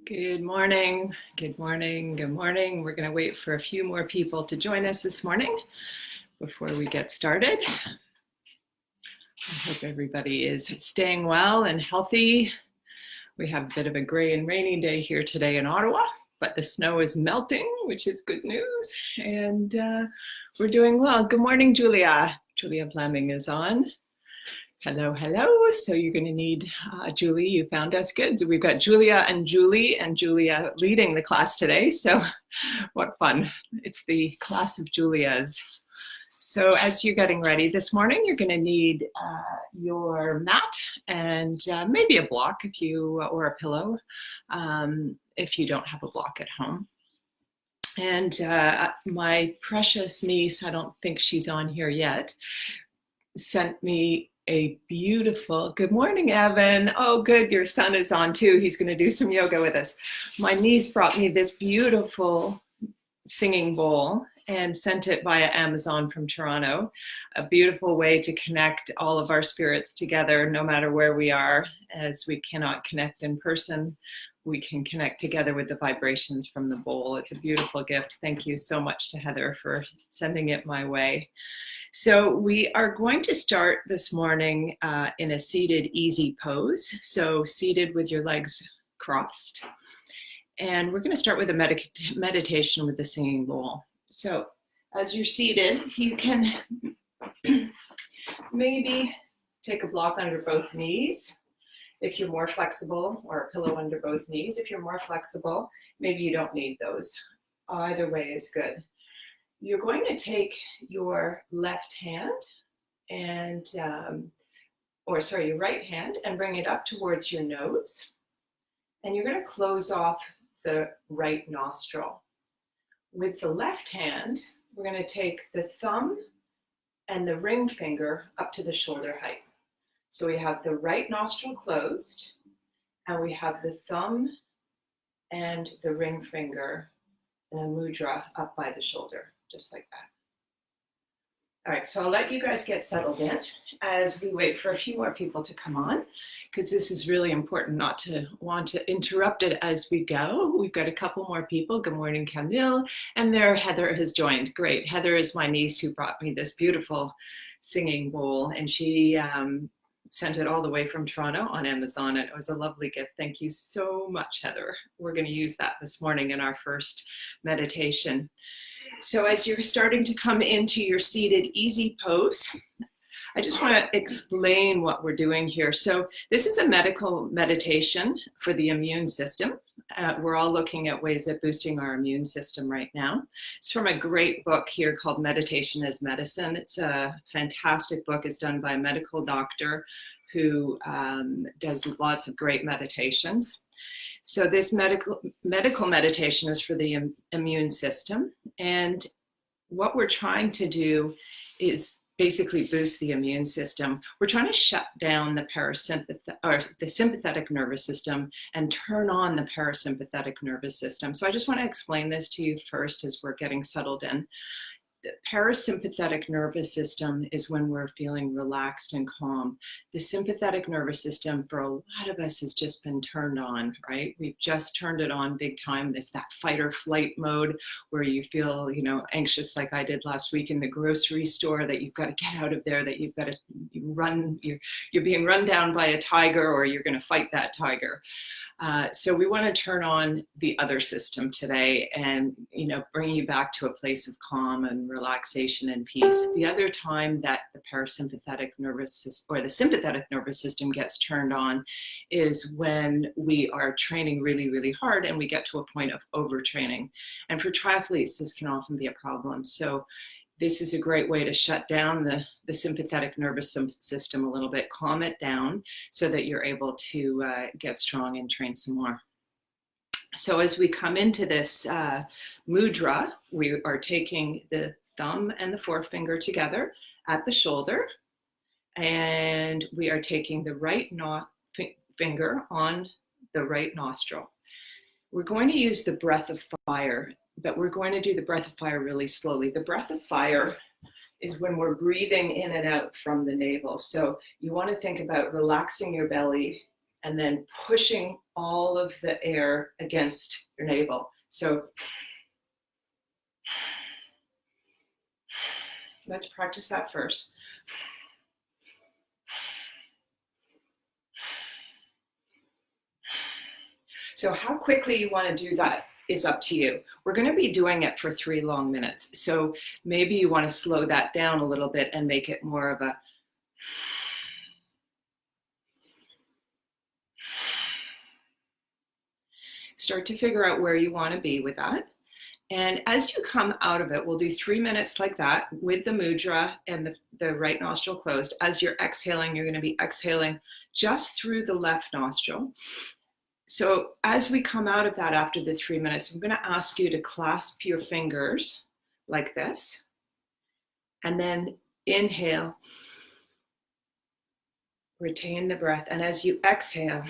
Good morning, good morning, good morning. We're going to wait for a few more people to join us this morning before we get started. I hope everybody is staying well and healthy. We have a bit of a gray and rainy day here today in Ottawa, but the snow is melting, which is good news, and we're doing well. Good morning, Julia. Julia Fleming is on. Hello, hello. So you're going to need Julie. You found us good. So we've got Julia and Julia leading the class today. So what fun. It's the class of Julias. So as you're getting ready this morning, you're going to need your mat and maybe a block if you, or a pillow, if you don't have a block at home. And my precious niece, I don't think she's on here yet, sent me a beautiful, good morning, Evan. Oh, good, your son is on too. He's going to do some yoga with us. My niece brought me this beautiful singing bowl and sent it via Amazon from Toronto. A beautiful way to connect all of our spirits together, no matter where we are, as we cannot connect in person. We can connect together with the vibrations from the bowl. It's a beautiful gift. Thank you so much to Heather for sending it my way. So we are going to start this morning in a seated easy pose. So seated with your legs crossed. And we're going to start with a meditation with the singing bowl. So as you're seated, you can maybe take a block under both knees if you're more flexible, or a pillow under both knees. If you're more flexible, maybe you don't need those. Either way is good. You're going to take your left hand and, your right hand and bring it up towards your nose. And you're going to close off the right nostril. With the left hand, we're going to take the thumb and the ring finger up to the shoulder height. So we have the right nostril closed, and we have the thumb and the ring finger in a mudra up by the shoulder, just like that. All right, so I'll let you guys get settled in as we wait for a few more people to come on, because this is really important not to want to interrupt it as we go. We've got a couple more people. Good morning, Camille. And there, Heather has joined. Great. Heather is my niece who brought me this beautiful singing bowl, and she sent it all the way from Toronto on Amazon, and it was a lovely gift. Thank you so much, Heather. We're going to use that this morning in our first meditation. So as you're starting to come into your seated easy pose, I just want to explain what we're doing here. So this is a medical meditation for the immune system. We're all looking at ways of boosting our immune system right now. It's from a great book here called Meditation as Medicine. It's a fantastic book. It's done by a medical doctor who does lots of great meditations. So this medical meditation is for the immune system. And what we're trying to do is basically boost the immune system. We're trying to shut down the sympathetic nervous system and turn on the parasympathetic nervous system. So I just want to explain this to you first as we're getting settled in. The parasympathetic nervous system is when we're feeling relaxed and calm. The sympathetic nervous system for a lot of us has just been turned on, right? We've just turned it on big time. It's that fight or flight mode where you feel, anxious like I did last week in the grocery store, that you've got to get out of there, that you've got to run, you're being run down by a tiger, or you're going to fight that tiger. So we want to turn on the other system today and, bring you back to a place of calm and relaxation and peace. The other time that the parasympathetic nervous system or the sympathetic nervous system gets turned on is when we are training really, really hard and we get to a point of overtraining. And for triathletes, this can often be a problem. So this is a great way to shut down the sympathetic nervous system a little bit, calm it down so that you're able to get strong and train some more. So as we come into this mudra, we are taking the thumb and the forefinger together at the shoulder, and we are taking the right finger on the right nostril. We're going to use the breath of fire, but we're going to do the breath of fire really slowly. The breath of fire is when we're breathing in and out from the navel. So you want to think about relaxing your belly and then pushing all of the air against your navel. So let's practice that first. So how quickly you want to do that is up to you. We're going to be doing it for 3 long minutes. So maybe you want to slow that down a little bit and make it more of a start to figure out where you want to be with that. And as you come out of it, we'll do 3 minutes like that with the mudra and the right nostril closed. As you're exhaling, you're going to be exhaling just through the left nostril. So as we come out of that after the 3 minutes, I'm going to ask you to clasp your fingers like this. And then inhale, retain the breath. And as you exhale,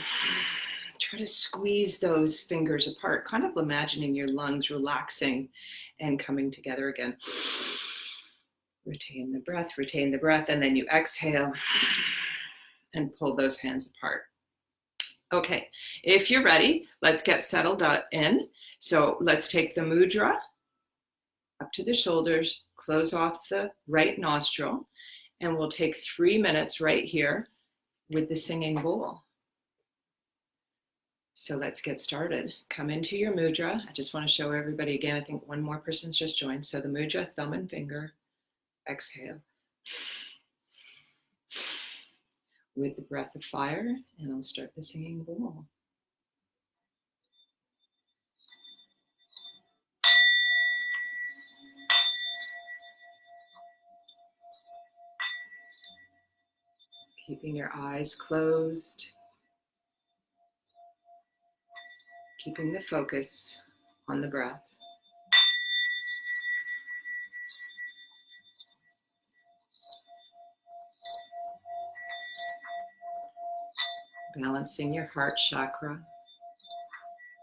try to squeeze those fingers apart, kind of imagining your lungs relaxing and coming together again. Retain the breath, and then you exhale and pull those hands apart. Okay, if you're ready, let's get settled in. So let's take the mudra up to the shoulders, close off the right nostril, and we'll take 3 minutes right here with the singing bowl. So let's get started. Come into your mudra. I just want to show everybody again, I think one more person's just joined. So the mudra, thumb and finger, exhale. With the breath of fire, and I'll start the singing bowl. Keeping your eyes closed. Keeping the focus on the breath. Balancing your heart chakra,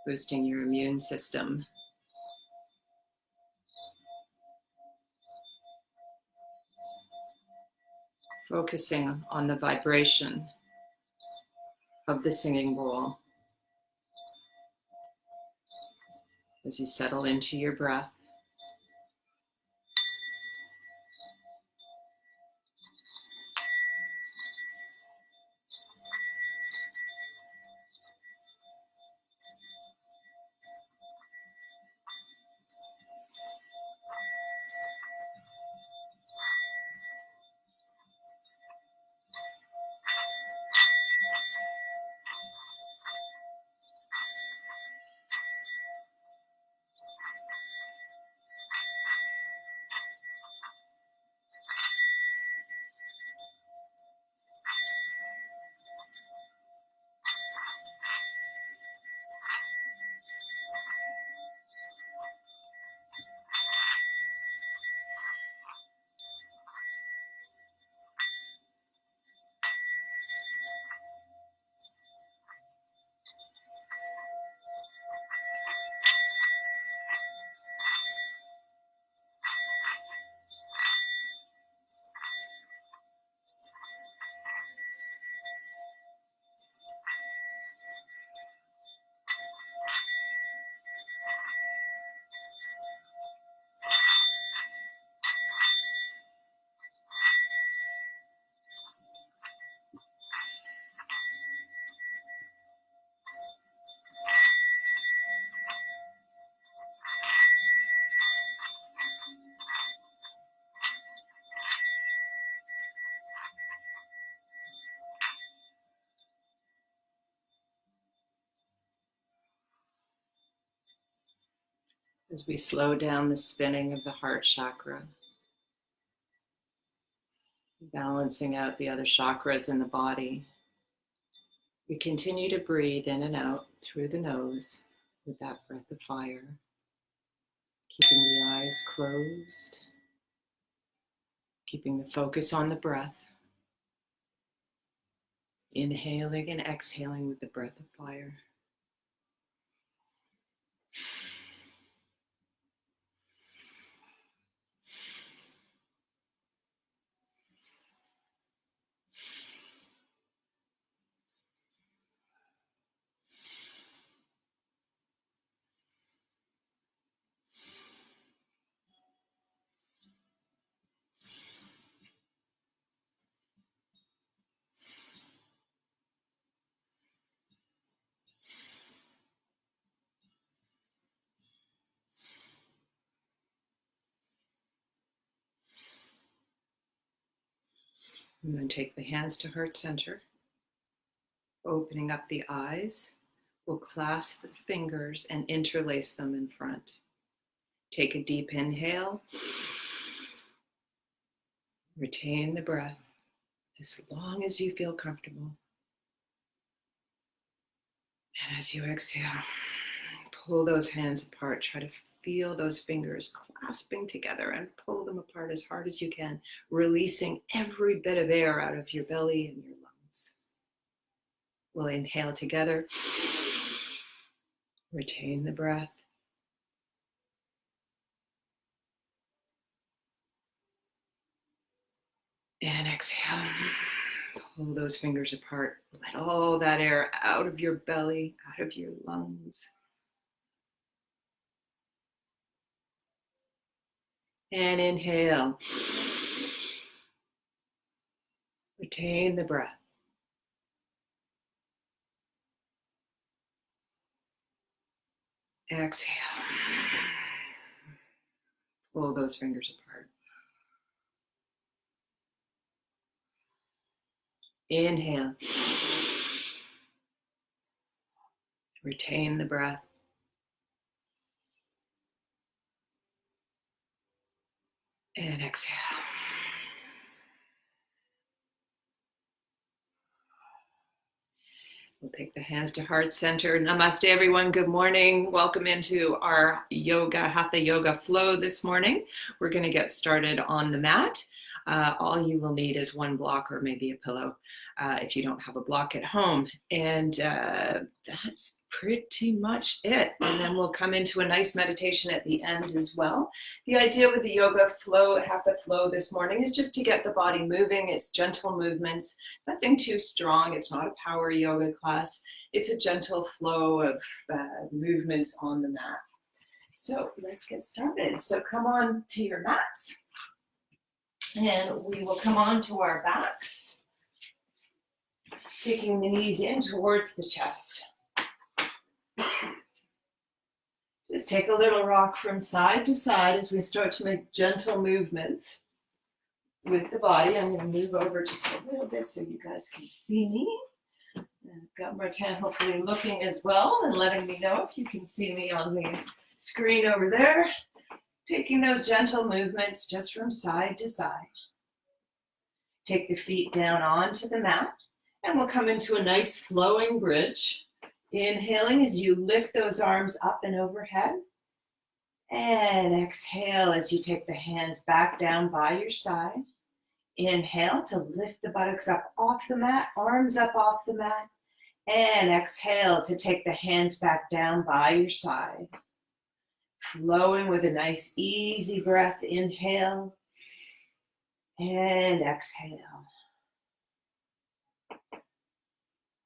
boosting your immune system. Focusing on the vibration of the singing bowl as you settle into your breath. As we slow down the spinning of the heart chakra, balancing out the other chakras in the body, we continue to breathe in and out through the nose with that breath of fire, keeping the eyes closed, keeping the focus on the breath, inhaling and exhaling with the breath of fire. And then take the hands to heart center, opening up the eyes. We'll clasp the fingers and interlace them in front. Take a deep inhale. Retain the breath as long as you feel comfortable. And as you exhale, pull those hands apart. Try to feel those fingers clasping together and pull them apart as hard as you can, releasing every bit of air out of your belly and your lungs. We'll inhale together. Retain the breath. And exhale. Pull those fingers apart. Let all that air out of your belly, out of your lungs. And inhale. Retain the breath. Exhale. Pull those fingers apart. Inhale. Retain the breath. And exhale. We'll take the hands to heart center. Namaste, everyone. Good morning. Welcome into our yoga, Hatha Yoga flow this morning. We're going to get started on the mat. All you will need is one block or maybe a pillow if you don't have a block at home. And that's pretty much it. And then we'll come into a nice meditation at the end as well. The idea with the yoga flow, Hatha flow this morning is just to get the body moving. It's gentle movements, nothing too strong. It's not a power yoga class. It's a gentle flow of movements on the mat. So let's get started. So come on to your mats. And we will come on to our backs, taking the knees in towards the chest. Just take a little rock from side to side as we start to make gentle movements with the body. I'm going to move over just a little bit so you guys can see me. And I've got Martin hopefully looking as well and letting me know if you can see me on the screen over there. Taking those gentle movements just from side to side. Take the feet down onto the mat, and we'll come into a nice flowing bridge. Inhaling as you lift those arms up and overhead. And exhale as you take the hands back down by your side. Inhale to lift the buttocks up off the mat, arms up off the mat. And exhale to take the hands back down by your side. Flowing with a nice easy breath. Inhale and exhale.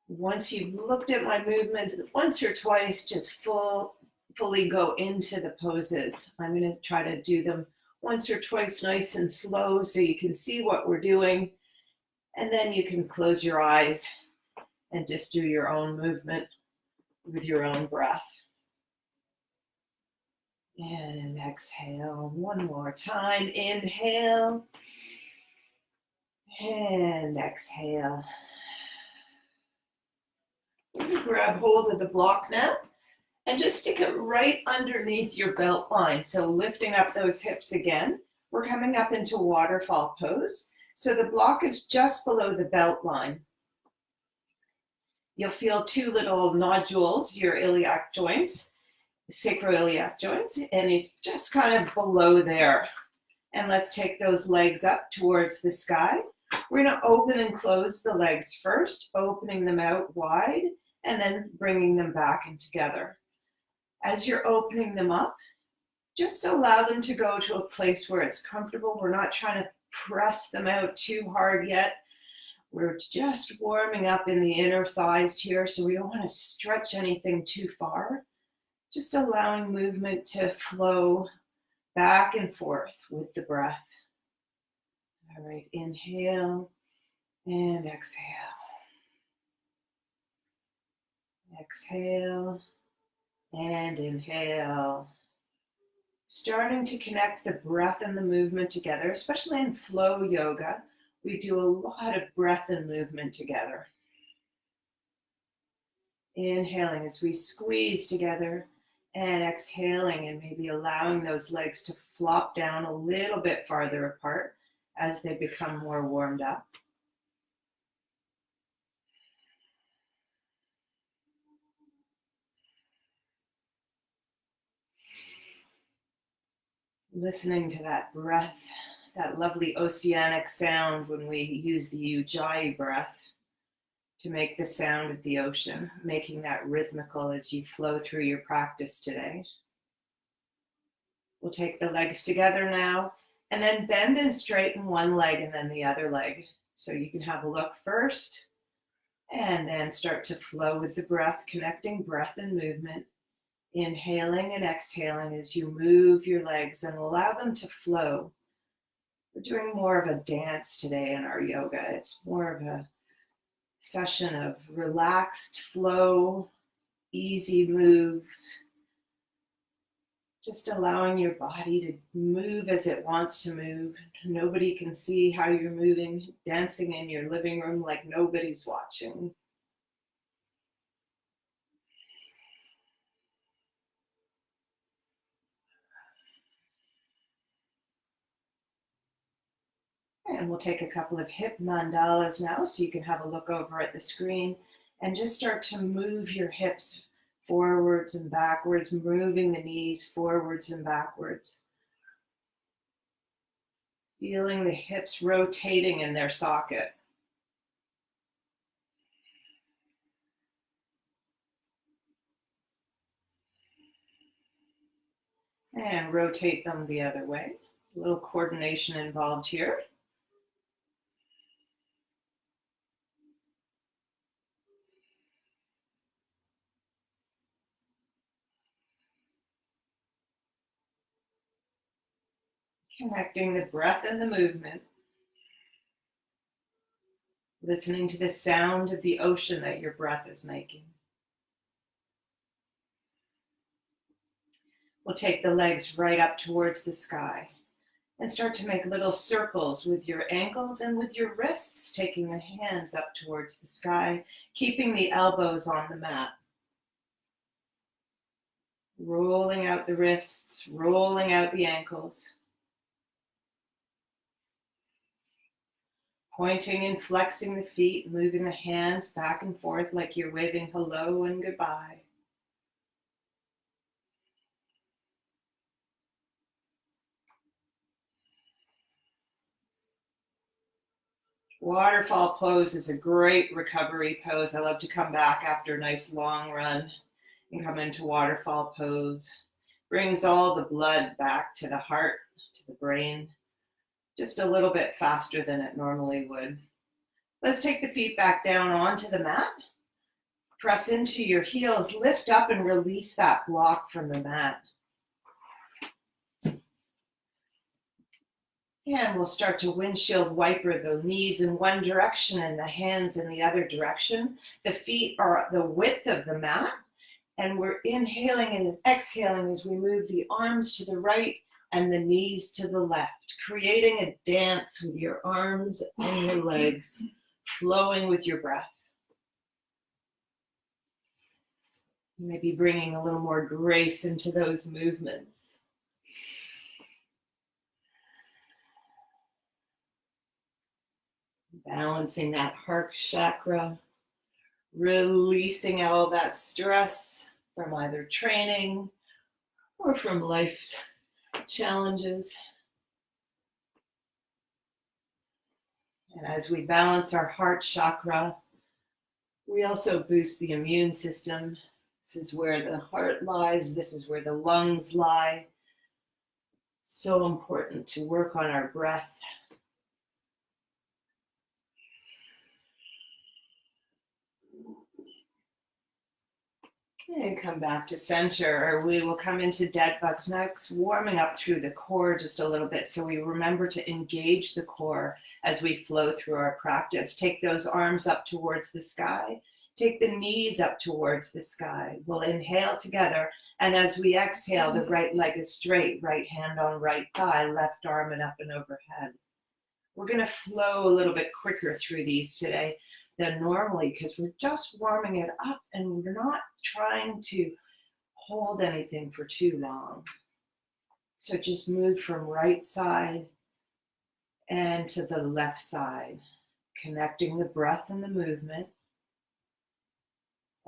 Once you've looked at my movements once or twice, just fully go into the poses. I'm going to try to do them once or twice nice and slow so you can see what we're doing. And then you can close your eyes and just do your own movement with your own breath. And exhale one more time. Inhale. And exhale. Grab hold of the block now and just stick it right underneath your belt line. So lifting up those hips again. We're coming up into waterfall pose. So the block is just below the belt line. You'll feel two little nodules, your iliac joints. Sacroiliac joints, and it's just kind of below there. And let's take those legs up towards the sky. We're going to open and close the legs first, opening them out wide, and then bringing them back and together. As you're opening them up, just allow them to go to a place where it's comfortable. We're not trying to press them out too hard yet. We're just warming up in the inner thighs here, so we don't want to stretch anything too far. Just allowing movement to flow back and forth with the breath. All right, inhale and exhale. Exhale and inhale. Starting to connect the breath and the movement together, especially in flow yoga. We do a lot of breath and movement together. Inhaling as we squeeze together and exhaling and maybe allowing those legs to flop down a little bit farther apart as they become more warmed up. Listening to that breath, that lovely oceanic sound when we use the Ujjayi breath to make the sound of the ocean, making that rhythmical as you flow through your practice today. We'll take the legs together now and then bend and straighten one leg and then the other leg. So you can have a look first and then start to flow with the breath, connecting breath and movement. Inhaling and exhaling as you move your legs and allow them to flow. We're doing more of a dance today in our yoga. It's more of a session of relaxed flow, easy moves, just allowing your body to move as it wants to move. Nobody can see how you're moving, dancing in your living room like nobody's watching. And we'll take a couple of hip mandalas now so you can have a look over at the screen and just start to move your hips forwards and backwards, moving the knees forwards and backwards. Feeling the hips rotating in their socket. And rotate them the other way. A little coordination involved here. Connecting the breath and the movement. Listening to the sound of the ocean that your breath is making. We'll take the legs right up towards the sky and start to make little circles with your ankles and with your wrists, taking the hands up towards the sky, keeping the elbows on the mat. Rolling out the wrists, rolling out the ankles. Pointing and flexing the feet, moving the hands back and forth like you're waving hello and goodbye. Waterfall pose is a great recovery pose. I love to come back after a nice long run and come into waterfall pose. Brings all the blood back to the heart, to the brain, just a little bit faster than it normally would. Let's take the feet back down onto the mat. Press into your heels, lift up and release that block from the mat. And we'll start to windshield wiper the knees in one direction and the hands in the other direction. The feet are the width of the mat. And we're inhaling and exhaling as we move the arms to the right and the knees to the left, creating a dance with your arms and your legs, flowing with your breath. Maybe bringing a little more grace into those movements. Balancing that heart chakra, releasing all that stress from either training or from life's challenges. And as we balance our heart chakra, we also boost the immune system. This is where the heart lies. This is where the lungs lie. So important to work on our breath. And come back to center. We will come into dead bugs next, warming up through the core just a little bit so we remember to engage the core as we flow through our practice. Take those arms up towards the sky. Take the knees up towards the sky. We'll inhale together, and as we exhale, the right leg is straight, right hand on right thigh, left arm and up and overhead. We're going to flow a little bit quicker through these today than normally because we're just warming it up and we're not trying to hold anything for too long. So just move from right side and to the left side, connecting the breath and the movement.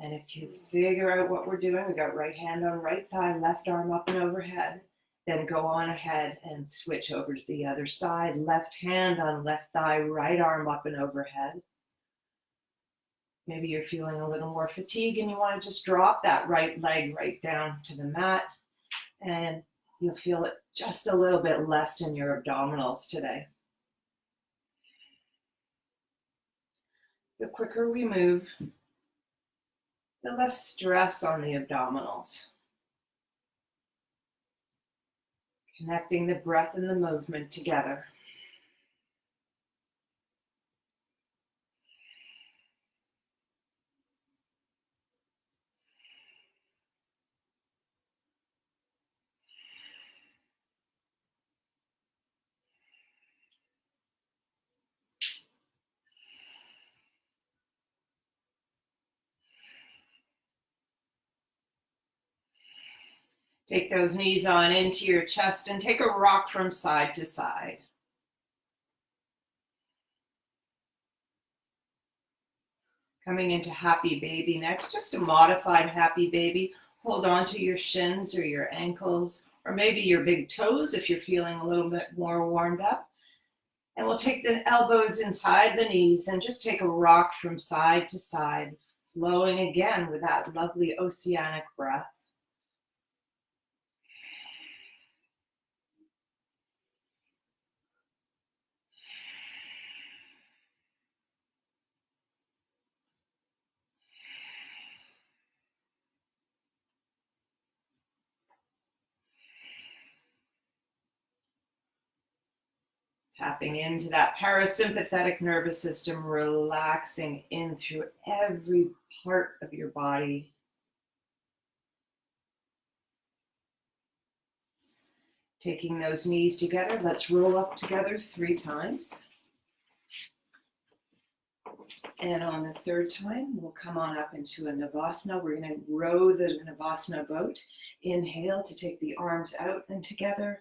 And if you figure out what we're doing, we got right hand on right thigh, left arm up and overhead. Then go on ahead and switch over to the other side. Left hand on left thigh, right arm up and overhead. Maybe you're feeling a little more fatigue and you want to just drop that right leg right down to the mat. And you'll feel it just a little bit less in your abdominals today. The quicker we move, the less stress on the abdominals. Connecting the breath and the movement together. Take those knees on into your chest and take a rock from side to side. Coming into happy baby next, just a modified happy baby. Hold on to your shins or your ankles, or maybe your big toes if you're feeling a little bit more warmed up. And we'll take the elbows inside the knees and just take a rock from side to side, flowing again with that lovely oceanic breath. Tapping into that parasympathetic nervous system, relaxing in through every part of your body. Taking those knees together, let's roll up together 3 times. And on the 3rd time, we'll come on up into a Navasana. We're going to row the Navasana boat. Inhale to take the arms out and together.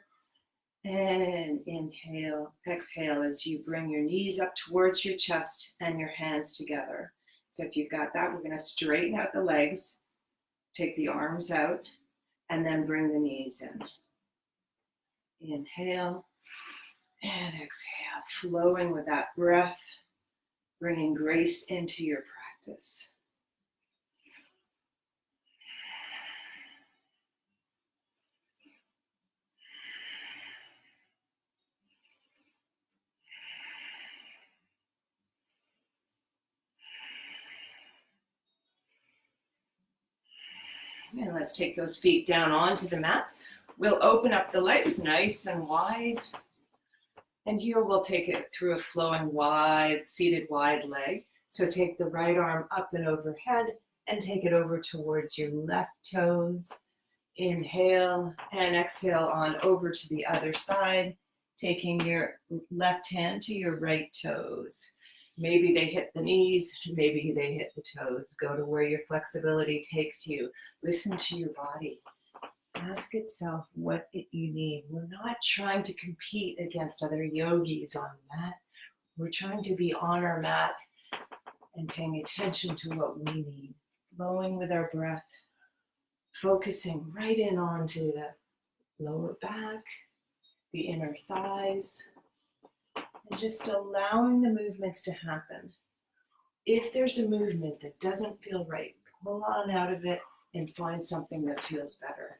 And inhale, exhale as you bring your knees up towards your chest and your hands together. So if you've got that, we're going to straighten out the legs, take the arms out, and then bring the knees in. Inhale and exhale, flowing with that breath, bringing grace into your practice. And let's take those feet down onto the mat. We'll open up the legs nice and wide. And here we'll take it through a flowing wide, seated wide leg. So take the right arm up and overhead and take it over towards your left toes. Inhale and exhale on over to the other side, taking your left hand to your right toes. Maybe they hit the knees, maybe they hit the toes. Go to where your flexibility takes you. Listen to your body. Ask itself what you need. We're not trying to compete against other yogis on the mat. We're trying to be on our mat and paying attention to what we need. Flowing with our breath, focusing right in onto the lower back, the inner thighs, and just allowing the movements to happen. If there's a movement that doesn't feel right, pull on out of it and find something that feels better.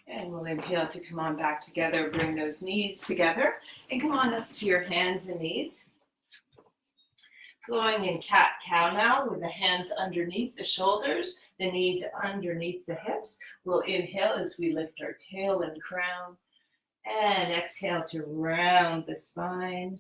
And we'll inhale to come on back together, bring those knees together, and come on up to your hands and knees. Flowing in cat-cow now with the hands underneath the shoulders, the knees underneath the hips. We'll inhale as we lift our tail and crown, And exhale to round the spine.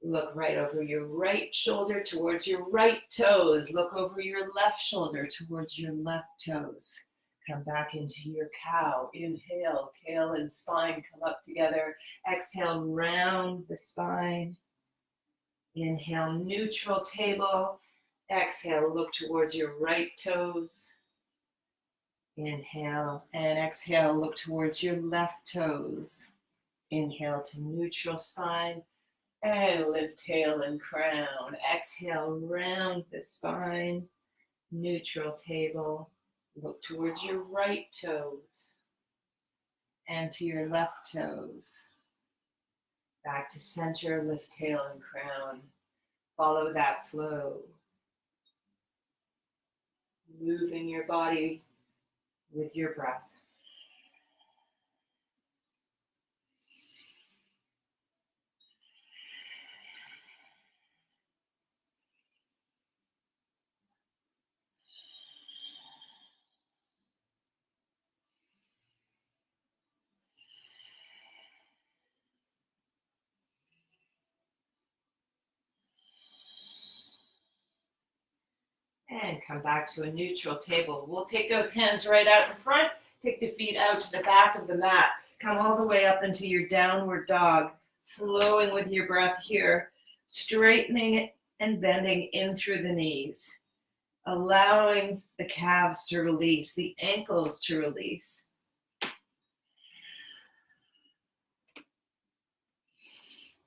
Look right over your right shoulder towards your right toes. Look over your left shoulder towards your left toes. Come back into your cow. Inhale, tail and spine come up together. Exhale, round the spine. Inhale, neutral table. Exhale, look towards your right toes. Inhale and exhale, look towards your left toes. Inhale to neutral spine. And lift tail and crown. Exhale, round the spine. Neutral table. Look towards your right toes and to your left toes. Back to center, lift tail and crown. Follow that flow. Moving your body with your breath. And come back to a neutral table. We'll take those hands right out in front. Take the feet out to the back of the mat. Come all the way up into your downward dog. Flowing with your breath here. Straightening and bending in through the knees. Allowing the calves to release, the ankles to release.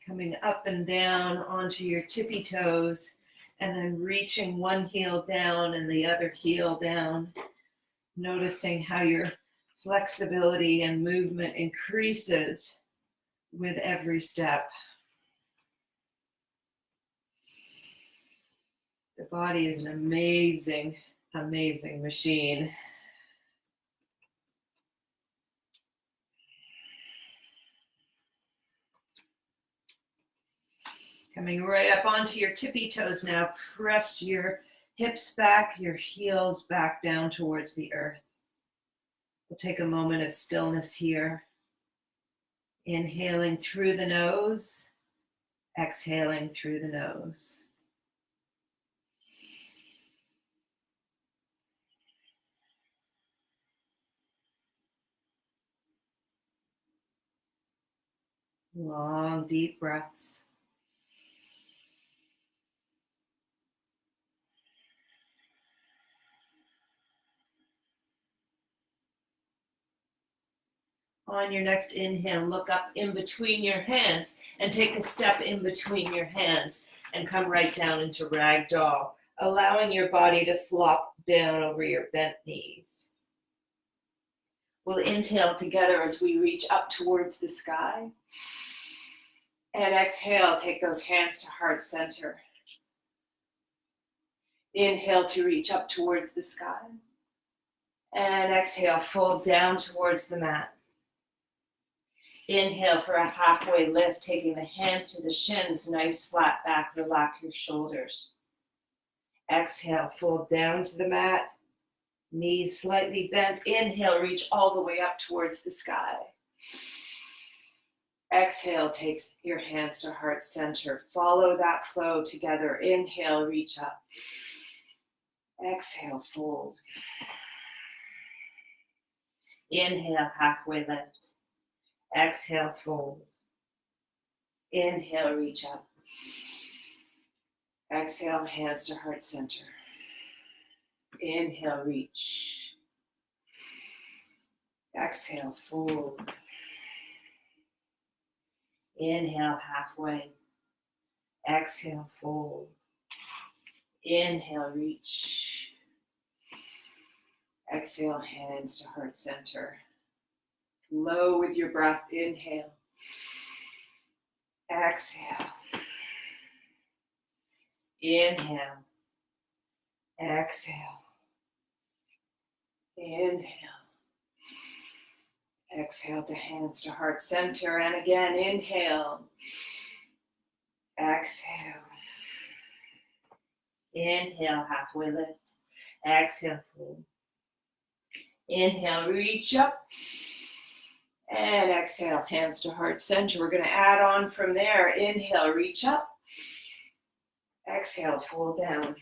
Coming up and down onto your tippy toes. And then reaching one heel down and the other heel down. Noticing how your flexibility and movement increases with every step. The body is an amazing, amazing machine. Coming right up onto your tippy toes now. Press your hips back, your heels back down towards the earth. We'll take a moment of stillness here. Inhaling through the nose, exhaling through the nose. Long, deep breaths. On your next inhale, look up in between your hands and take a step in between your hands and come right down into ragdoll, allowing your body to flop down over your bent knees. We'll inhale together as we reach up towards the sky. And exhale, take those hands to heart center. Inhale to reach up towards the sky. And exhale, fold down towards the mat. Inhale for a halfway lift, taking the hands to the shins, nice flat back, relax your shoulders. Exhale, fold down to the mat, knees slightly bent. Inhale, reach all the way up towards the sky. Exhale, takes your hands to heart center. Follow that flow together. Inhale, reach up. Exhale, fold. Inhale, halfway lift. Exhale, fold. Inhale, reach up. Exhale, hands to heart center. Inhale, reach. Exhale, fold. Inhale, halfway. Exhale, fold. Inhale, reach. Exhale, hands to heart center. Flow with your breath. Inhale. Exhale. Inhale. Exhale. Inhale. Exhale to hands to heart center. And again, inhale. Exhale. Inhale, halfway lift. Exhale, fold. Inhale, reach up. And exhale, hands to heart center. We're going to add on from there. Inhale, reach up. Exhale, fold down.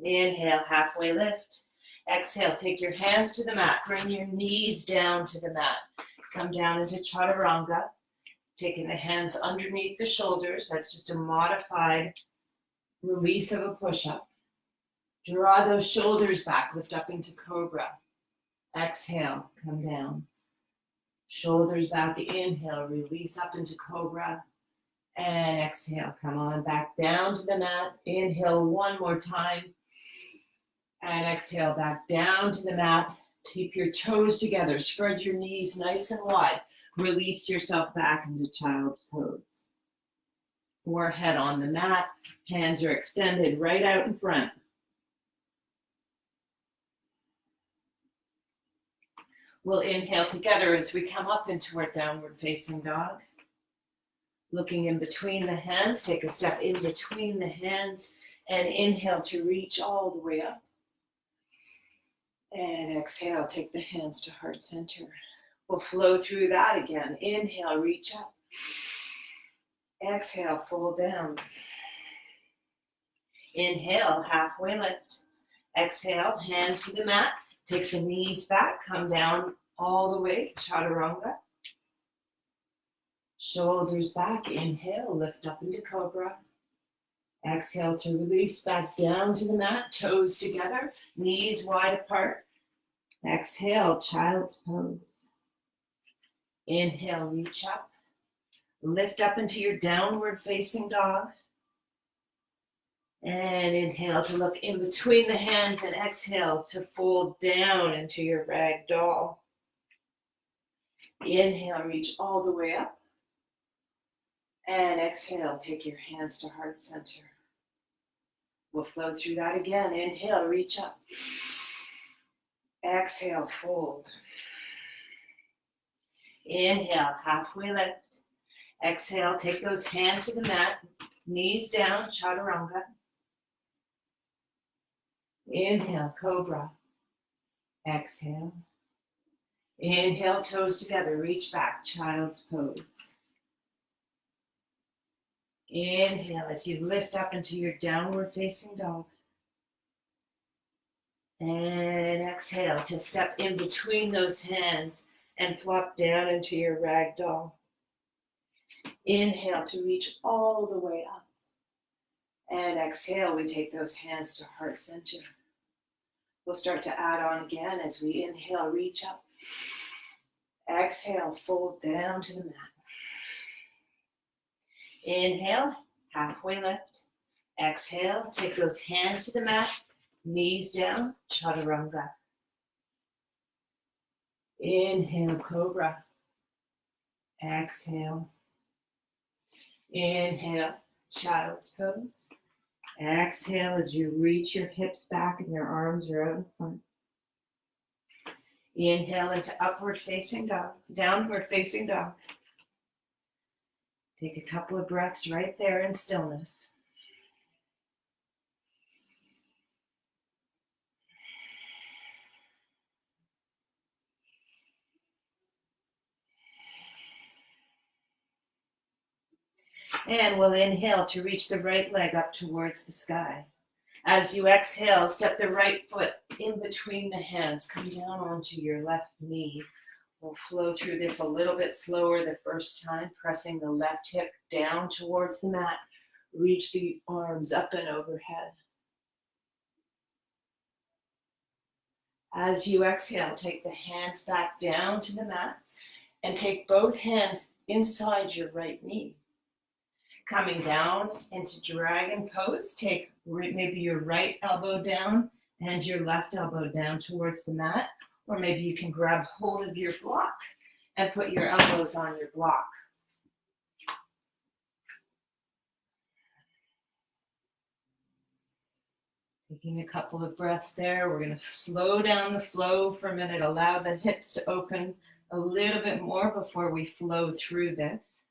Inhale, halfway lift. Exhale, take your hands to the mat. Bring your knees down to the mat. Come down into chaturanga. Taking the hands underneath the shoulders. That's just a modified release of a push-up. Draw those shoulders back. Lift up into cobra. Exhale, come down. Shoulders back. Inhale, release up into cobra. And exhale, come on back down to the mat. Inhale one more time. And exhale, back down to the mat. Keep your toes together. Spread your knees nice and wide. Release yourself back into child's pose. Forehead on the mat. Hands are extended right out in front. We'll inhale together as we come up into our downward facing dog. Looking in between the hands. Take a step in between the hands. And inhale to reach all the way up. And exhale, take the hands to heart center. We'll flow through that again. Inhale, reach up. Exhale, fold down. Inhale, halfway lift. Exhale, hands to the mat. Take the knees back, come down all the way, chaturanga. Shoulders back, inhale, lift up into cobra. Exhale to release back down to the mat, toes together, knees wide apart. Exhale, child's pose. Inhale, reach up. Lift up into your downward facing dog. And inhale to look in between the hands and exhale to fold down into your rag doll. Inhale, reach all the way up. And exhale, take your hands to heart center. We'll flow through that again. Inhale, reach up. Exhale, fold. Inhale, halfway lift. Exhale, take those hands to the mat. Knees down, chaturanga. Inhale, cobra. Exhale. Inhale, toes together, reach back, child's pose. Inhale as you lift up into your downward facing dog. And exhale to step in between those hands and flop down into your rag doll. Inhale to reach all the way up. And exhale, we take those hands to heart center. We'll start to add on again as we inhale, reach up. Exhale, fold down to the mat. Inhale, halfway lift. Exhale, take those hands to the mat, knees down, chaturanga. Inhale, cobra. Exhale. Inhale, child's pose. Exhale as you reach your hips back and your arms are out in front. Inhale into upward facing dog, downward facing dog. Take a couple of breaths right there in stillness. And we'll inhale to reach the right leg up towards the sky. As you exhale, step the right foot in between the hands. Come down onto your left knee. We'll flow through this a little bit slower the first time, pressing the left hip down towards the mat. Reach the arms up and overhead. As you exhale, take the hands back down to the mat and take both hands inside your right knee. Coming down into dragon pose, take maybe your right elbow down and your left elbow down towards the mat, or maybe you can grab hold of your block and put your elbows on your block. Taking a couple of breaths there, we're going to slow down the flow for a minute, allow the hips to open a little bit more before we flow through this.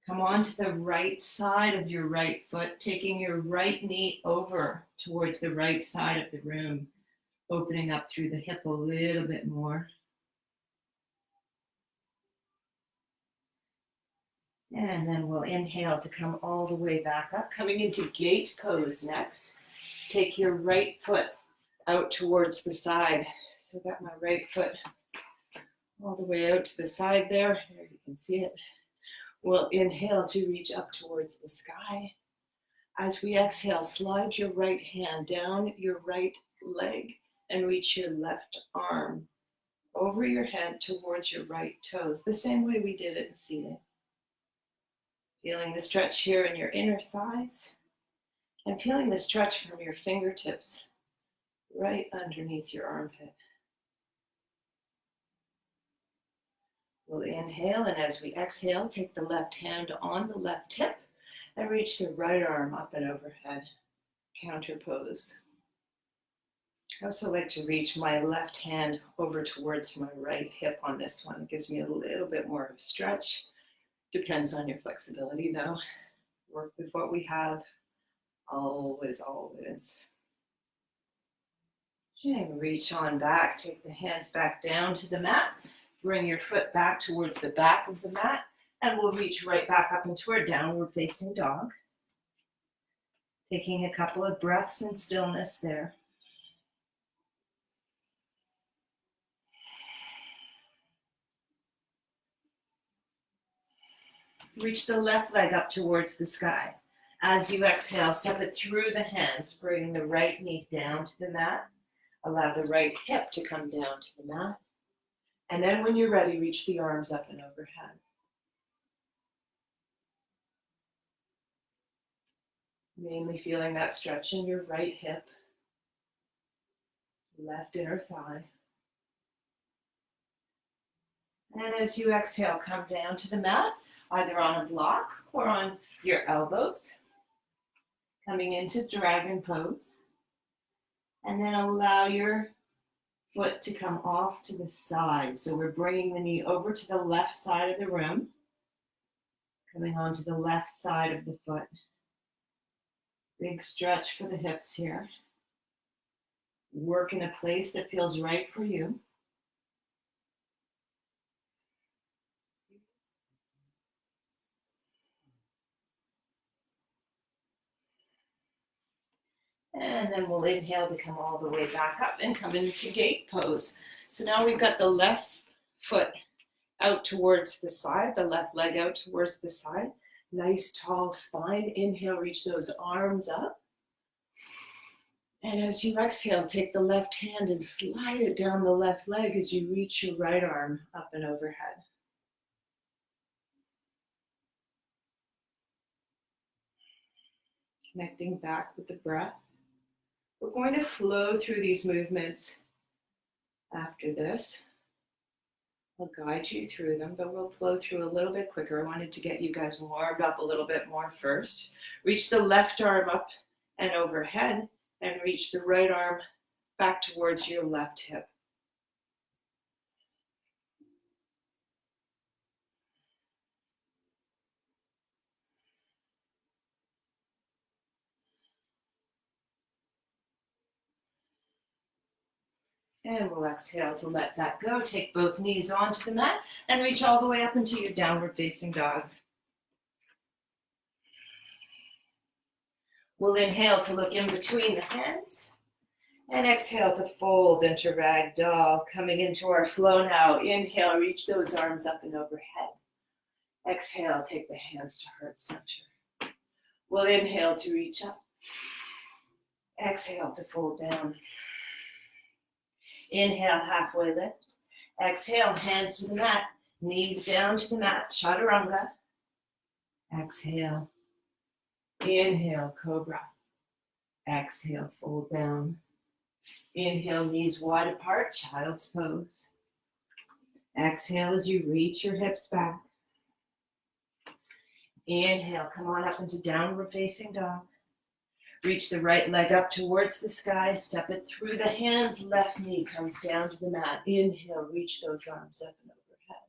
Come on to the right side of your right foot, taking your right knee over towards the right side of the room, opening up through the hip a little bit more. And then we'll inhale to come all the way back up, coming into gate pose next. Take your right foot out towards the side. So I've got my right foot all the way out to the side there. There you can see it. We'll inhale to reach up towards the sky. As we exhale, slide your right hand down your right leg and reach your left arm over your head towards your right toes, the same way we did it in seated. Feeling the stretch here in your inner thighs and feeling the stretch from your fingertips right underneath your armpit. We'll inhale, and as we exhale, take the left hand on the left hip and reach the right arm up and overhead, counter pose. I also like to reach my left hand over towards my right hip on this one. It gives me a little bit more of stretch. Depends on your flexibility though. Work with what we have, always, always. And reach on back, take the hands back down to the mat. Bring your foot back towards the back of the mat, and we'll reach right back up into our downward facing dog. Taking a couple of breaths in stillness there. Reach the left leg up towards the sky. As you exhale, step it through the hands, bring the right knee down to the mat. Allow the right hip to come down to the mat. And then when you're ready, reach the arms up and overhead. Mainly feeling that stretch in your right hip, left inner thigh. And as you exhale, come down to the mat, either on a block or on your elbows. Coming into dragon pose. And then allow your foot to come off to the side. So we're bringing the knee over to the left side of the room. Coming onto the left side of the foot. Big stretch for the hips here. Work in a place that feels right for you. And then we'll inhale to come all the way back up and come into gate pose. So now we've got the left foot out towards the side, the left leg out towards the side. Nice tall spine. Inhale, reach those arms up. And as you exhale, take the left hand and slide it down the left leg as you reach your right arm up and overhead. Connecting back with the breath. We're going to flow through these movements after this. I'll guide you through them, but we'll flow through a little bit quicker. I wanted to get you guys warmed up a little bit more first. Reach the left arm up and overhead, and reach the right arm back towards your left hip. And we'll exhale to let that go. Take both knees onto the mat and reach all the way up into your downward facing dog. We'll inhale to look in between the hands and exhale to fold into ragdoll. Coming into our flow now. Inhale, reach those arms up and overhead. Exhale, take the hands to heart center. We'll inhale to reach up. Exhale to fold down. Inhale, halfway lift. Exhale, hands to the mat. Knees down to the mat, chaturanga. Exhale. Inhale, cobra. Exhale, fold down. Inhale, knees wide apart, child's pose. Exhale as you reach your hips back. Inhale, come on up into downward facing dog. Reach the right leg up towards the sky, step it through the hands, left knee comes down to the mat. Inhale, reach those arms up and overhead.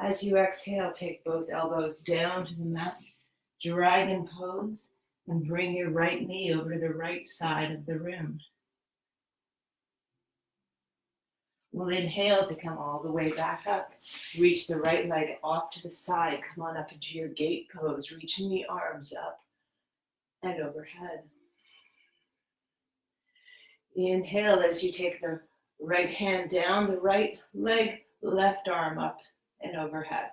As you exhale, take both elbows down to the mat, dragon pose, and bring your right knee over to the right side of the room. We'll inhale to come all the way back up. Reach the right leg off to the side. Come on up into your gate pose, reaching the arms up and overhead. Inhale as you take the right hand down, the right leg, left arm up and overhead.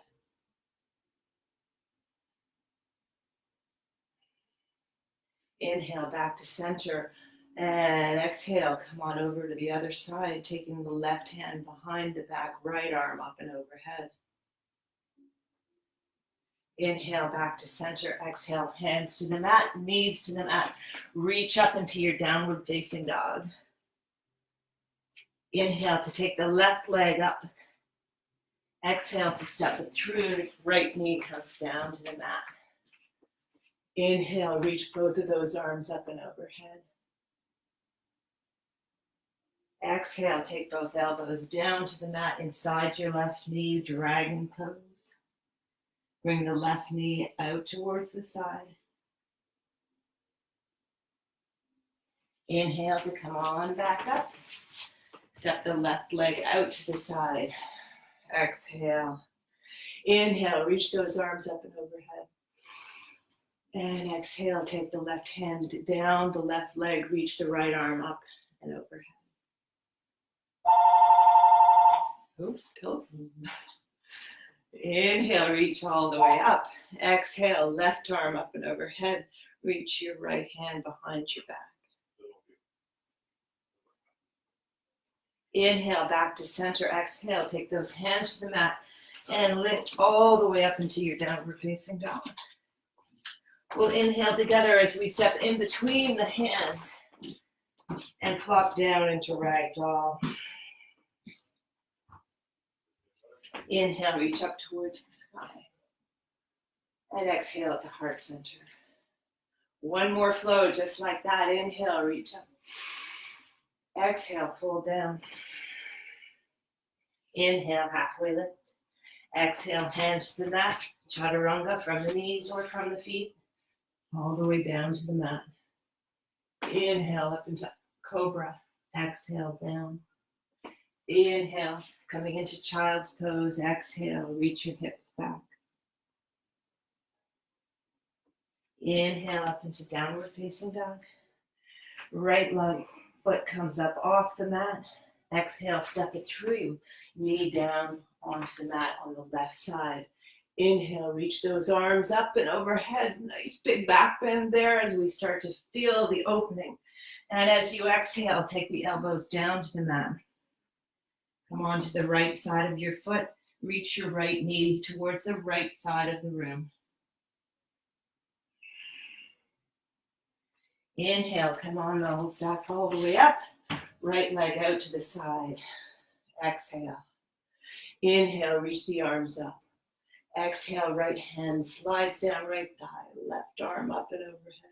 Inhale back to center and exhale, come on over to the other side, taking the left hand behind the back, right arm up and overhead. Inhale back to center, exhale, hands to the mat, knees to the mat. Reach up into your downward facing dog. Inhale to take the left leg up. Exhale to step it through, right knee comes down to the mat. Inhale, reach both of those arms up and overhead. Exhale, take both elbows down to the mat inside your left knee, dragon pose. Bring the left knee out towards the side. Inhale to come on back up. Step the left leg out to the side. Exhale. Inhale, reach those arms up and overhead. And exhale, take the left hand down, the left leg, reach the right arm up and overhead. Inhale, reach all the way up. Exhale, left arm up and overhead. Reach your right hand behind your back. Inhale, back to center. Exhale, take those hands to the mat and lift all the way up into your downward facing dog. We'll inhale together as we step in between the hands and flop down into ragdoll. Inhale, reach up towards the sky. And exhale to heart center. One more flow just like that. Inhale, reach up. Exhale, fold down. Inhale, halfway lift. Exhale, hands to the mat. Chaturanga from the knees or from the feet. All the way down to the mat. Inhale up into cobra. Exhale down. Inhale, coming into child's pose. Exhale, reach your hips back. Inhale up into downward facing dog. Right leg, foot comes up off the mat. Exhale, step it through. Knee down onto the mat on the left side. Inhale, reach those arms up and overhead. Nice big back bend there as we start to feel the opening. And as you exhale, take the elbows down to the mat. Come on to the right side of your foot. Reach your right knee towards the right side of the room. Inhale, come on now, back all the way up. Right leg out to the side. Exhale. Inhale, reach the arms up. Exhale, right hand slides down right thigh, left arm up and overhead.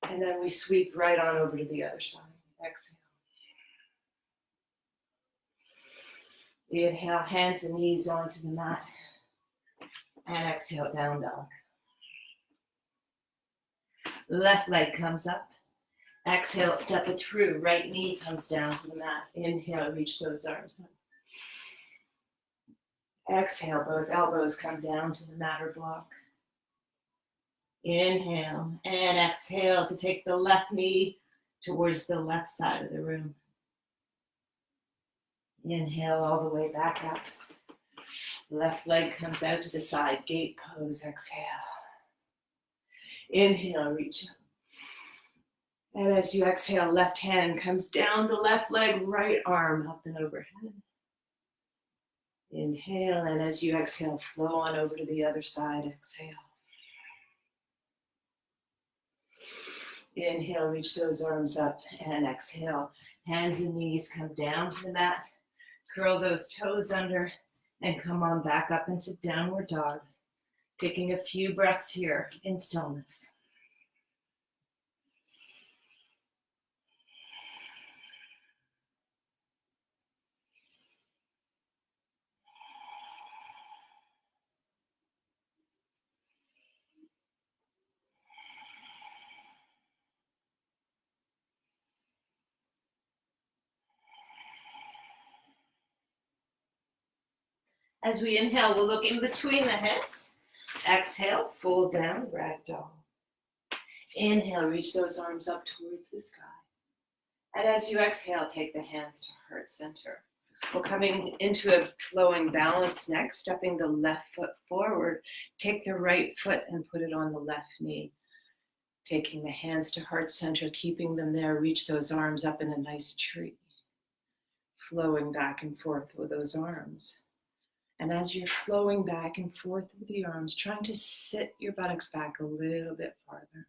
And then we sweep right on over to the other side. Exhale. Inhale, hands and knees onto the mat. And exhale, down dog. Left leg comes up. Exhale, step it through. Right knee comes down to the mat. Inhale, reach those arms up. Exhale, both elbows come down to the mat or block. Inhale and exhale to take the left knee towards the left side of the room. Inhale all the way back up. Left leg comes out to the side, gate pose, exhale. Inhale, reach up. And as you exhale, left hand comes down the left leg, right arm up and overhead. Inhale, and as you exhale, flow on over to the other side, exhale. Inhale, reach those arms up and exhale. Hands and knees come down to the mat. Curl those toes under and come on back up into downward dog. Taking a few breaths here in stillness. As we inhale, we'll look in between the hips. Exhale, fold down, ragdoll. Inhale, reach those arms up towards the sky. And as you exhale, take the hands to heart center. We're coming into a flowing balance next, stepping the left foot forward. Take the right foot and put it on the left knee. Taking the hands to heart center, keeping them there, reach those arms up in a nice tree. Flowing back and forth with those arms. And as you're flowing back and forth with the arms, trying to sit your buttocks back a little bit farther.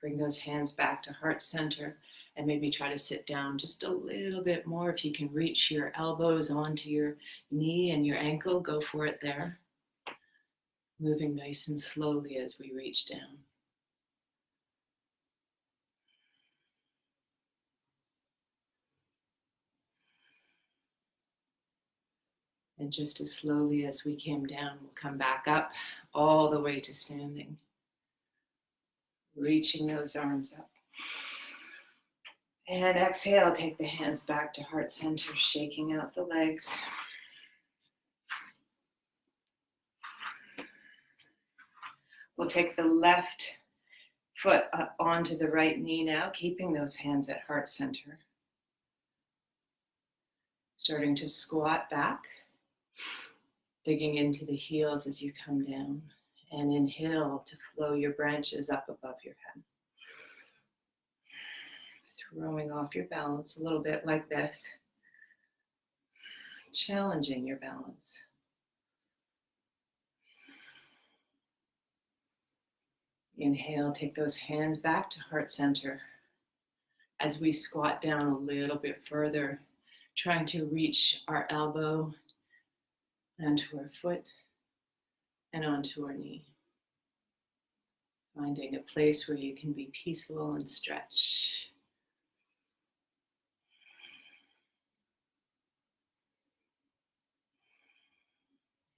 Bring those hands back to heart center and maybe try to sit down just a little bit more. If you can reach your elbows onto your knee and your ankle, go for it there. Moving nice and slowly as we reach down. And just as slowly as we came down, we'll come back up all the way to standing. Reaching those arms up. And exhale, take the hands back to heart center, shaking out the legs. We'll take the left foot up onto the right knee now, keeping those hands at heart center. Starting to squat back, digging into the heels as you come down. And inhale to flow your branches up above your head. Throwing off your balance a little bit like this. Challenging your balance. Inhale, take those hands back to heart center. As we squat down a little bit further, trying to reach our elbow onto our foot and onto our knee. Finding a place where you can be peaceful and stretch.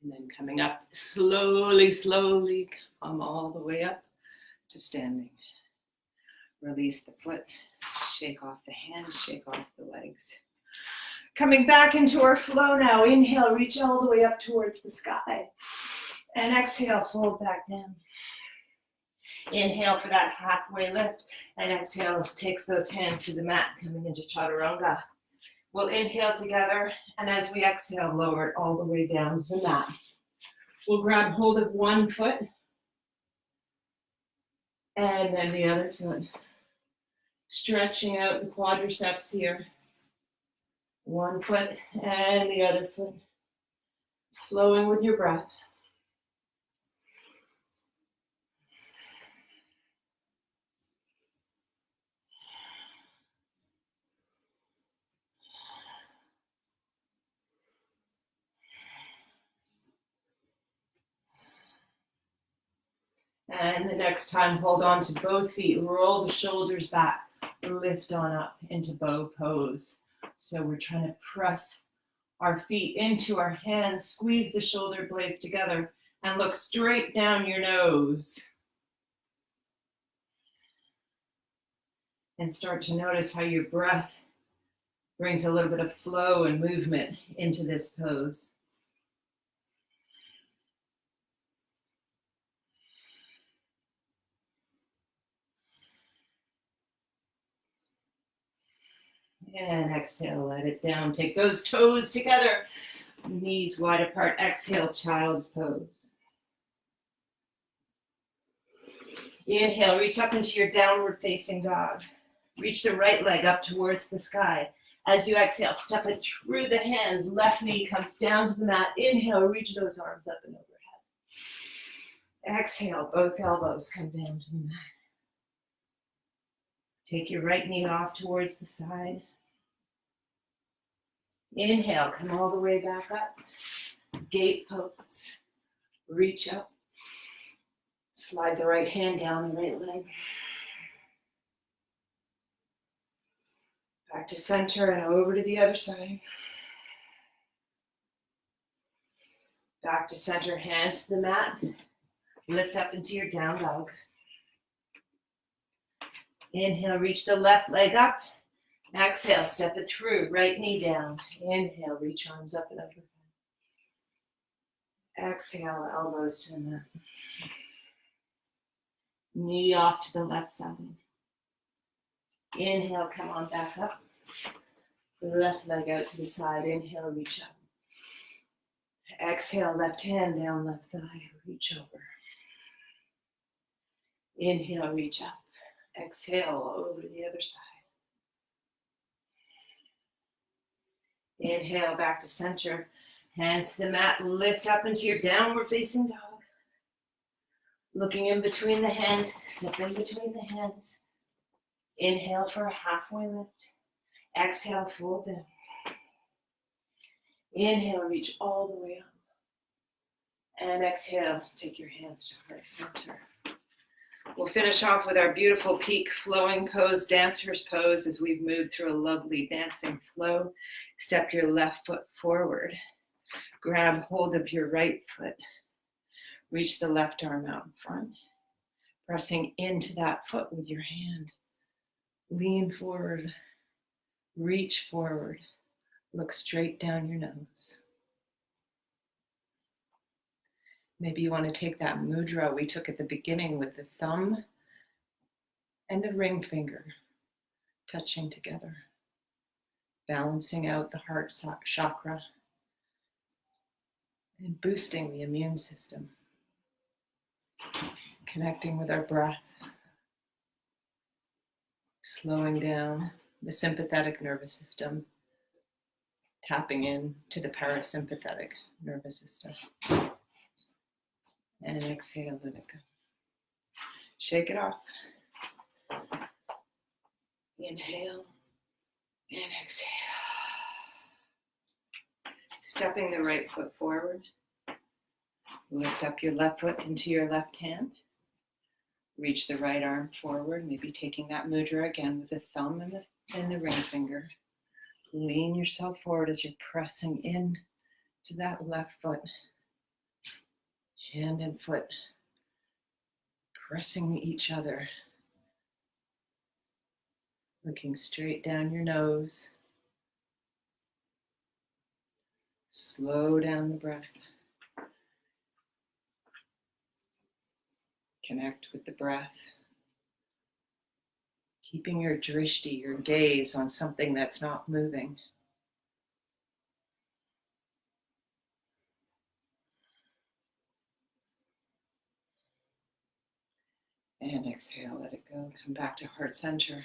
And then coming up slowly, slowly, come all the way up to standing. Release the foot, shake off the hands, shake off the legs. Coming back into our flow now. Inhale, reach all the way up towards the sky. And exhale, fold back down. Inhale for that halfway lift. And exhale, takes those hands to the mat, coming into chaturanga. We'll inhale together. And as we exhale, lower it all the way down to the mat. We'll grab hold of one foot. And then the other foot. Stretching out the quadriceps here. One foot and the other foot. Flowing with your breath. And the next time, hold on to both feet. Roll the shoulders back. Lift on up into bow pose. So we're trying to press our feet into our hands, squeeze the shoulder blades together, and look straight down your nose. And start to notice how your breath brings a little bit of flow and movement into this pose. And exhale, let it down. Take those toes together, knees wide apart. Exhale, child's pose. Inhale, reach up into your downward facing dog. Reach the right leg up towards the sky. As you exhale, step it through the hands. Left knee comes down to the mat. Inhale, reach those arms up and overhead. Exhale, both elbows come down to the mat. Take your right knee off towards the side. Inhale, come all the way back up. Gate pose. Reach up. Slide the right hand down the right leg. Back to center and over to the other side. Back to center, hands to the mat. Lift up into your down dog. Inhale, reach the left leg up. Exhale, step it through, right knee down. Inhale, reach arms up and overhead. Exhale, elbows to the mat. Knee off to the left side. Inhale, come on back up. Left leg out to the side. Inhale, reach up. Exhale, left hand down, left thigh, reach over. Inhale, reach up. Exhale, over to the other side. Inhale, back to center. Hands to the mat, lift up into your downward facing dog. Looking in between the hands, step in between the hands. Inhale for a halfway lift. Exhale, fold down. Inhale, reach all the way up. And exhale, take your hands to heart center. We'll finish off with our beautiful peak flowing pose, dancer's pose, as we've moved through a lovely dancing flow. Step your left foot forward. Grab hold of your right foot. Reach the left arm out in front. Pressing into that foot with your hand. Lean forward. Reach forward. Look straight down your nose. Maybe you want to take that mudra we took at the beginning with the thumb and the ring finger touching together, balancing out the heart chakra and boosting the immune system, connecting with our breath, slowing down the sympathetic nervous system, tapping in to the parasympathetic nervous system. And exhale, let it go. Shake it off. Inhale and exhale. Stepping the right foot forward. Lift up your left foot into your left hand. Reach the right arm forward, maybe taking that mudra again with the thumb and the ring finger. Lean yourself forward as you're pressing in to that left foot. Hand and foot pressing each other. Looking straight down your nose. Slow down the breath. Connect with the breath. Keeping your drishti, your gaze, on something that's not moving. And exhale, let it go. Come back to heart center.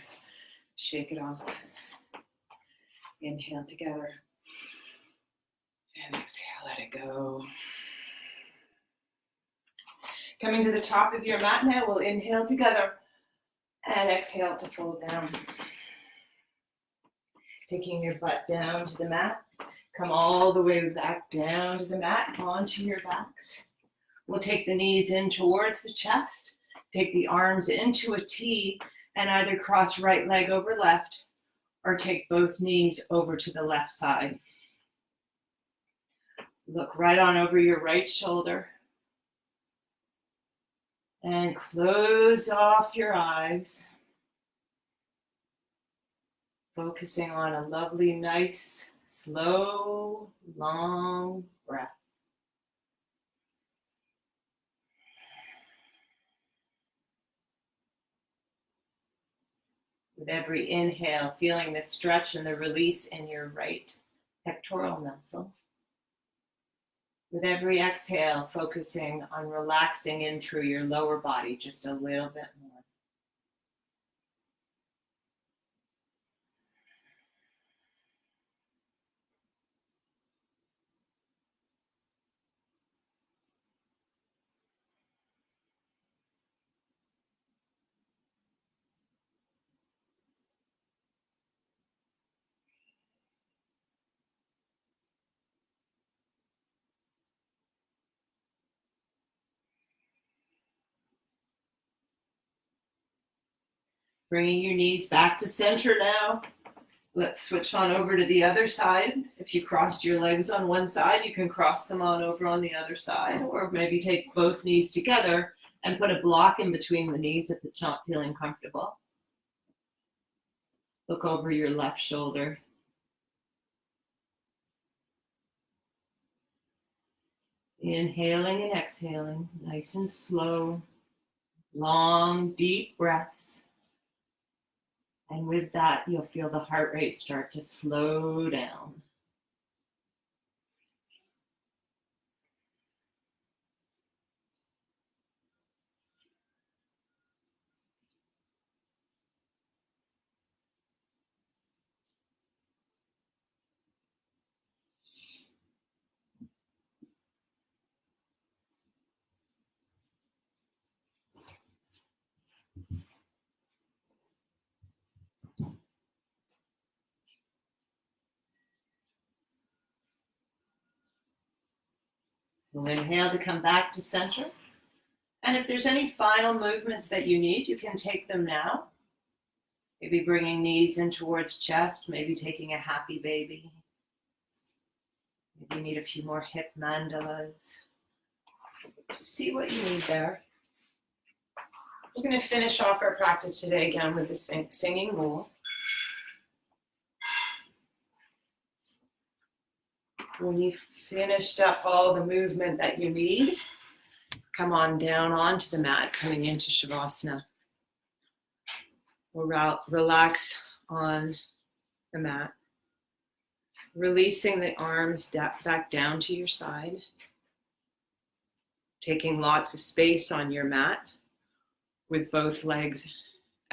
Shake it off. Inhale together. And exhale, let it go. Coming to the top of your mat now, we'll inhale together and exhale to fold down. Taking your butt down to the mat. Come all the way back down to the mat, onto your backs. We'll take the knees in towards the chest. Take the arms into a T and either cross right leg over left or take both knees over to the left side. Look right on over your right shoulder and close off your eyes. Focusing on a lovely, nice, slow, long breath. With every inhale, feeling the stretch and the release in your right pectoral muscle. With every exhale, focusing on relaxing in through your lower body just a little bit more. Bringing your knees back to center now. Let's switch on over to the other side. If you crossed your legs on one side, you can cross them on over on the other side, or maybe take both knees together and put a block in between the knees if it's not feeling comfortable. Look over your left shoulder. Inhaling and exhaling, nice and slow, long, deep breaths. And with that, you'll feel the heart rate start to slow down. We'll inhale to come back to center. And if there's any final movements that you need, you can take them now. Maybe bringing knees in towards chest, maybe taking a happy baby. Maybe you need a few more hip mandalas. Just see what you need there. We're going to finish off our practice today again with the singing bowl. When you've finished up all the movement that you need, come on down onto the mat, coming into Shavasana. We'll relax on the mat, releasing the arms back down to your side, taking lots of space on your mat with both legs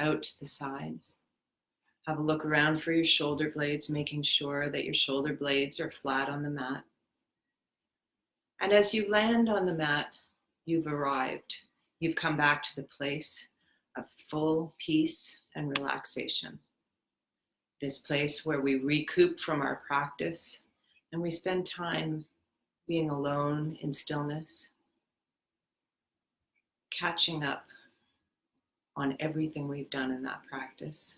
out to the side. Have a look around for your shoulder blades, making sure that your shoulder blades are flat on the mat. And as you land on the mat, you've arrived. You've come back to the place of full peace and relaxation. This place where we recoup from our practice and we spend time being alone in stillness, catching up on everything we've done in that practice.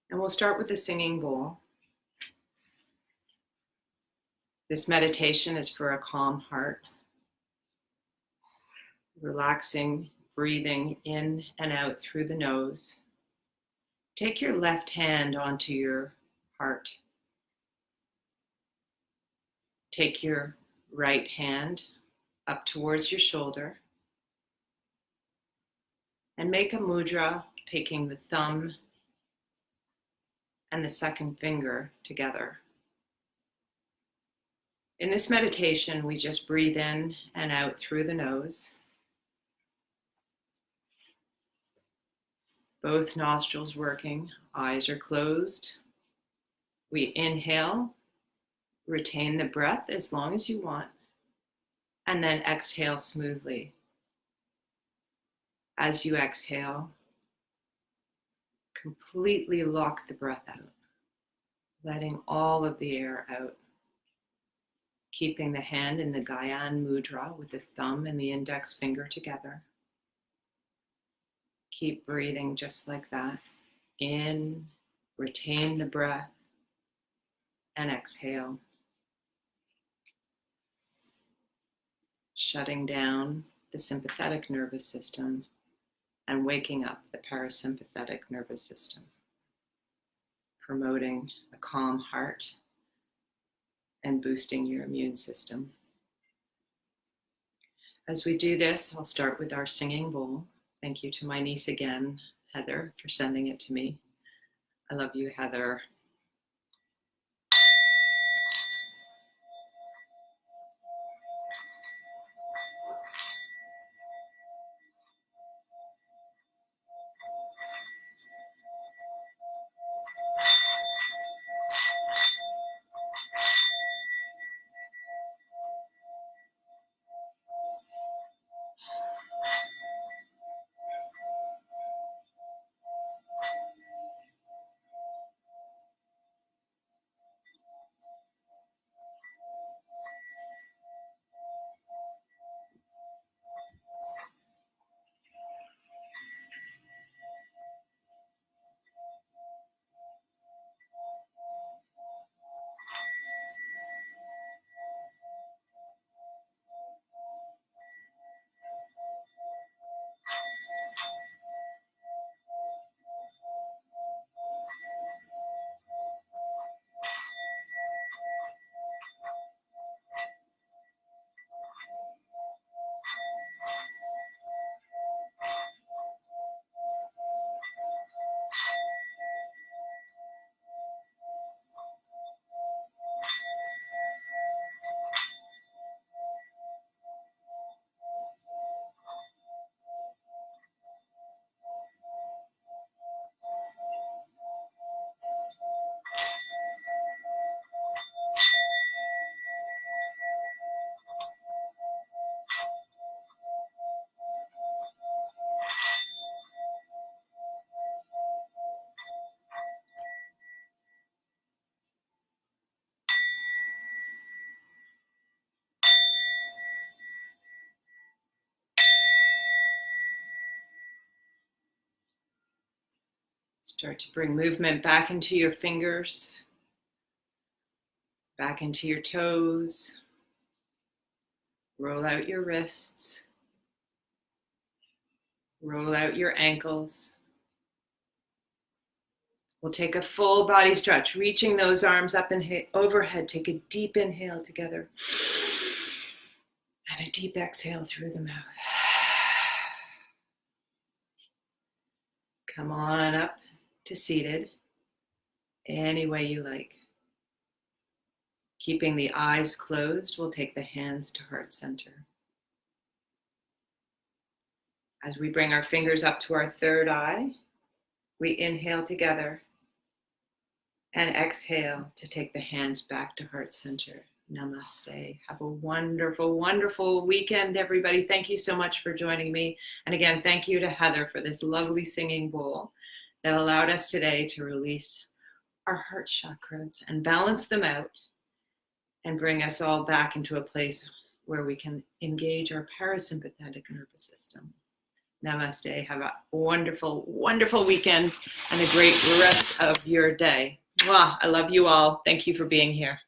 And we'll start with the singing bowl. This meditation is for a calm heart. Relaxing, breathing in and out through the nose. Take your left hand onto your heart. Take your right hand up towards your shoulder. And make a mudra, taking the thumb and the second finger together. In this meditation, we just breathe in and out through the nose. Both nostrils working, eyes are closed. We inhale, retain the breath as long as you want, and then exhale smoothly. As you exhale, completely lock the breath out, letting all of the air out. Keeping the hand in the Gyan Mudra with the thumb and the index finger together. Keep breathing just like that. In, retain the breath, and exhale. Shutting down the sympathetic nervous system and waking up the parasympathetic nervous system. Promoting a calm heart and boosting your immune system. As we do this, I'll start with our singing bowl. Thank you to my niece again, Heather, for sending it to me. I love you, Heather. Start to bring movement back into your fingers, back into your toes. Roll out your wrists. Roll out your ankles. We'll take a full body stretch, reaching those arms up and overhead. Take a deep inhale together. And a deep exhale through the mouth. Come on up to seated, any way you like. Keeping the eyes closed, we'll take the hands to heart center. As we bring our fingers up to our third eye, we inhale together and exhale to take the hands back to heart center. Namaste. Have a wonderful, wonderful weekend, everybody. Thank you so much for joining me. And again, thank you to Heather for this lovely singing bowl that allowed us today to release our heart chakras and balance them out and bring us all back into a place where we can engage our parasympathetic nervous system. Namaste. Have a wonderful, wonderful weekend and a great rest of your day. Mwah. I love you all. Thank you for being here.